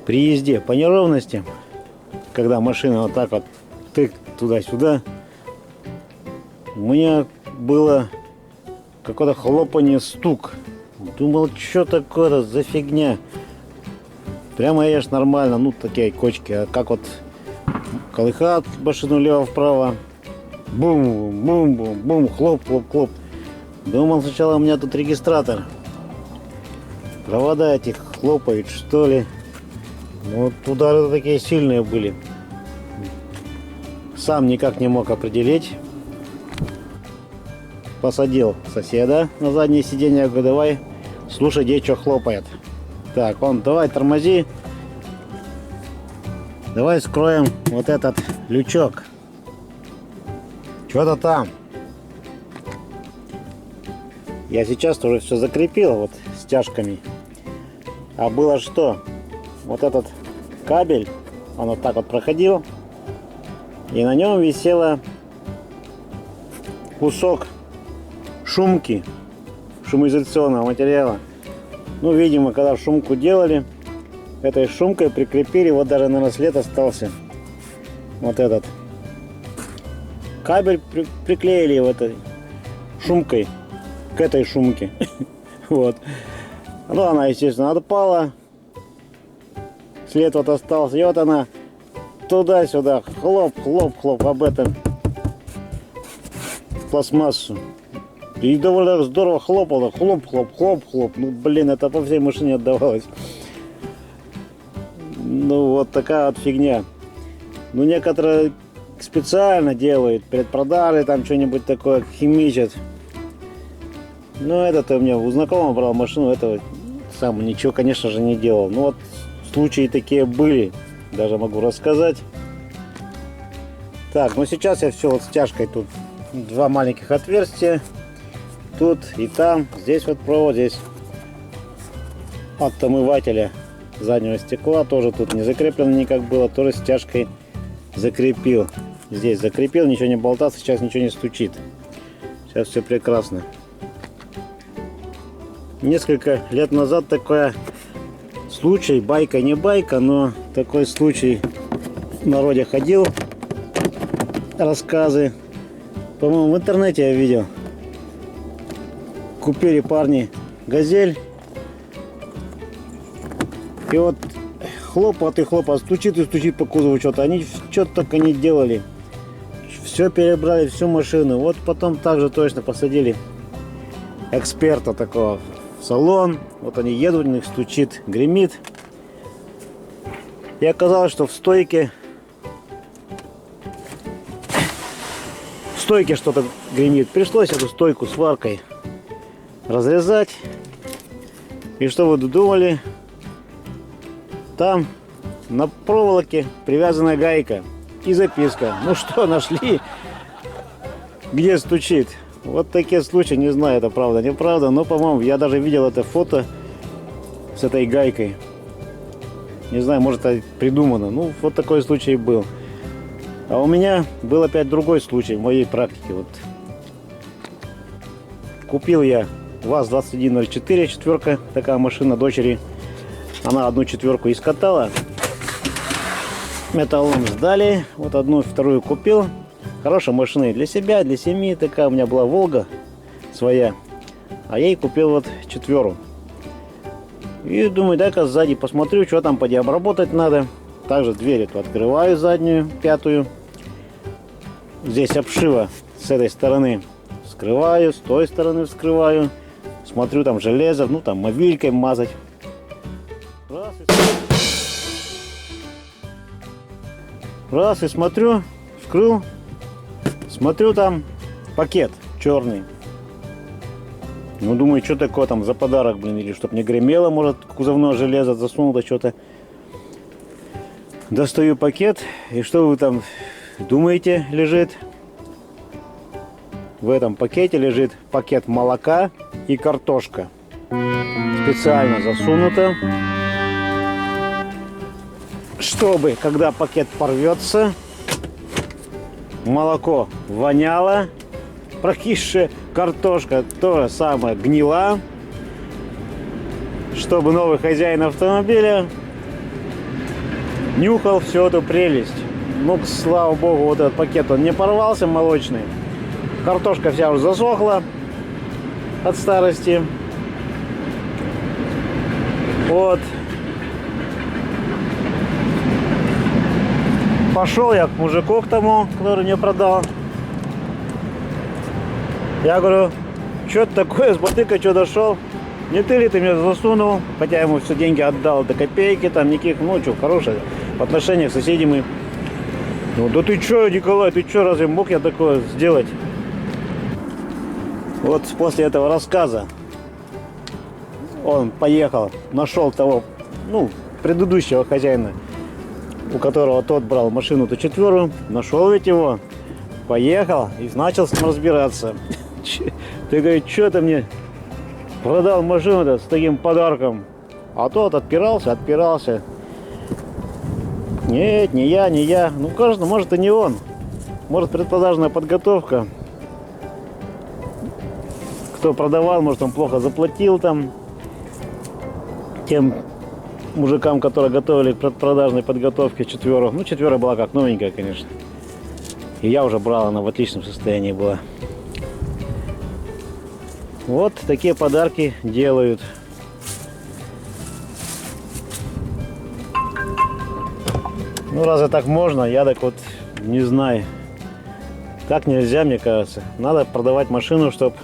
При езде по неровностям, когда машина вот так вот тык туда-сюда, у меня было какое-то хлопанье, стук. Думал, что такое за фигня. Прямо едешь нормально, ну такие кочки, а как вот колыхает машину влево-вправо. Бум, бум, бум, бум, хлоп, хлоп, хлоп. Думал сначала у меня тут регистратор. Провода этих хлопают, что ли. Вот удары такие сильные были. Сам никак не мог определить. Посадил соседа на заднее сиденье. Я говорю, давай, слушай, где что хлопает. Так, он, давай тормози. Давай скроем вот этот лючок. Что-то там. Я сейчас тоже все закрепил вот стяжками. А было что? Вот этот кабель, он вот так вот проходил. И на нем висела кусок шумки, шумоизоляционного материала. Ну, видимо, когда шумку делали, этой шумкой прикрепили, вот даже, наверное, след остался. Вот этот. Кабель приклеили вот этой шумкой к этой шумке. Вот. Ну, она, естественно, отпала. След вот остался. И вот она туда-сюда. Хлоп, хлоп, хлоп об этом пластмассу. И довольно здорово хлопало. Хлоп, хлоп, хлоп, хлоп. Ну, блин, это по всей машине отдавалось. Ну, вот такая вот фигня. Ну, некоторые специально делают предпродажи, там что-нибудь такое химичат. Но этот у меня у знакомого брал машину, этого сам ничего, конечно же, не делал. Ну, вот случаи такие были, даже могу рассказать. Так, ну сейчас я все вот стяжкой тут. Два маленьких отверстия. Тут и там. Здесь вот провод, здесь от омывателя заднего стекла. Тоже тут не закреплено никак было. Тоже стяжкой закрепил. Здесь закрепил, ничего не болтаться, сейчас ничего не стучит. Сейчас все прекрасно. Несколько лет назад такой случай, байка не байка, но такой случай в народе ходил. Рассказы. По-моему, в интернете я видел. Купили парни газель. И вот хлопот и хлопот, стучит и стучит по кузову что-то. Они что-то только не делали. Все перебрали, всю машину. Вот потом также точно посадили эксперта такого в салон. Вот они едут, у них стучит, гремит. И оказалось, что в стойке что-то гремит. Пришлось эту стойку сваркой разрезать. И что вы думали? Там на проволоке привязана гайка и записка. Ну что, нашли? Где стучит? Вот такие случаи, не знаю, это правда, неправда, но, по-моему, я даже видел это фото с этой гайкой. Не знаю, может, это придумано. Ну, вот такой случай был. А у меня был опять другой случай в моей практике. Вот. Купил я ВАЗ-2104, четверка, такая машина дочери. Она одну четверку искатала. Металлом сдали. Вот одну, вторую купил. Хорошая машина и для себя, для семьи. Такая у меня была Волга своя. А я ей купил вот четверу. И думаю, дай-ка сзади посмотрю, что там поди обработать надо. Также дверь эту открываю, заднюю, пятую. Здесь обшива с этой стороны вскрываю, с той стороны вскрываю. Смотрю, там железо, ну там мобилькой мазать. Раз и смотрю, вскрыл. Смотрю, там пакет черный. Ну, думаю, что такое там за подарок, блин, или чтоб не гремело, может, кузовное железо засунул-то что-то. Достаю пакет, и что вы там думаете лежит? В этом пакете лежит пакет молока и картошка. Специально засунуто, чтобы, когда пакет порвется, молоко воняло, прокисшая картошка то же самое гнила, чтобы новый хозяин автомобиля нюхал всю эту прелесть. Ну, слава богу, вот этот пакет, он не порвался, молочный. Картошка вся уже засохла от старости. Вот. Пошел я к мужику, к тому, который мне продал. Я говорю, что это такое, с Батыка что дошел? Не ты ли ты мне засунул? Хотя я ему все деньги отдал до копейки, там никаких, ну что, хорошее. В отношениях с соседями. Ну, да ты что, Николай, ты что, разве мог я такое сделать? Вот после этого рассказа он поехал, нашел того, ну, предыдущего хозяина, у которого тот брал машину-то 4, нашел ведь его, поехал и начал с ним разбираться. Ты, говорит, что ты мне продал машину-то с таким подарком? А тот отпирался. Нет, не я. Ну, кажется, может и не он. Может, предпродажная подготовка. Кто продавал, может, он плохо заплатил там тем мужикам, которые готовили к предпродажной подготовке 4. Ну, 4 была как новенькая, конечно. И я уже брал, она в отличном состоянии была. Вот такие подарки делают. Ну, разве так можно? Я так вот не знаю. Так нельзя, мне кажется. Надо продавать машину, чтобы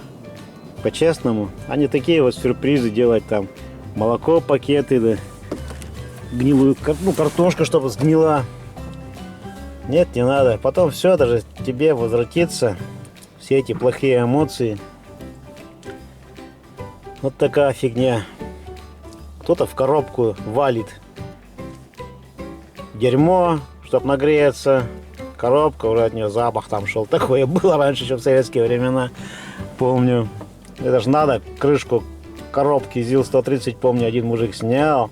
по-честному, а не такие вот сюрпризы делать там. Молоко, пакеты, да, гнилую, ну, картошка, чтобы сгнила. Нет, не надо. Потом все даже тебе возвратится. Все эти плохие эмоции. Вот такая фигня. Кто-то в коробку валит дерьмо, чтобы нагреться. Коробка, уже от нее запах там шел. Такое было раньше, еще в советские времена. Помню. Это ж надо крышку коробки ЗИЛ-130, помню, один мужик снял.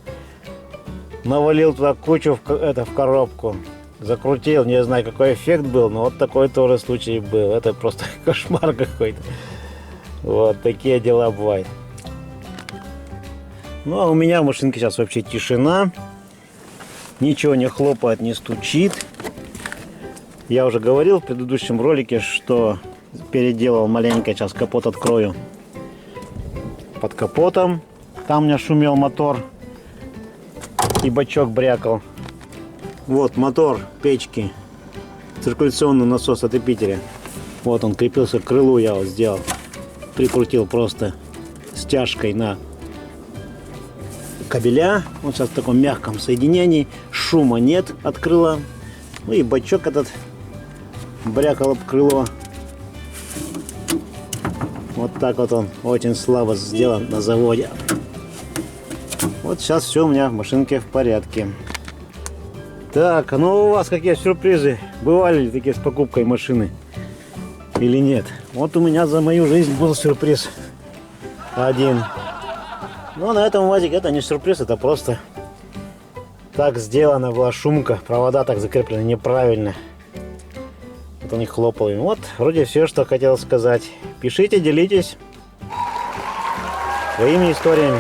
Навалил туда кучу в коробку. Закрутил, не знаю, какой эффект был, но вот такой тоже случай был. Это просто кошмар какой-то. Вот такие дела бывают. Ну, а у меня в машинке сейчас вообще тишина. Ничего не хлопает, не стучит. Я уже говорил в предыдущем ролике, что переделал маленько. Сейчас капот открою. Под капотом. Там у меня шумел мотор. И бачок брякал. Вот мотор печки. Циркуляционный насос от Юпитера. Вот он крепился к крылу, я вот сделал. Прикрутил просто стяжкой на кабеля. Вот сейчас в таком мягком соединении. Шума нет от крыла. Ну и бачок этот брякал об крыло. Вот так вот он очень слабо сделан на заводе. Вот сейчас все у меня в машинке в порядке. Так, ну у вас какие сюрпризы? Бывали ли такие с покупкой машины? Или нет? Вот у меня за мою жизнь был сюрприз один. Но на этом УАЗике это не сюрприз, это просто так сделана была шумка. Провода так закреплены неправильно. Вот он их хлопал. Вот вроде все, что хотел сказать. Пишите, делитесь своими историями.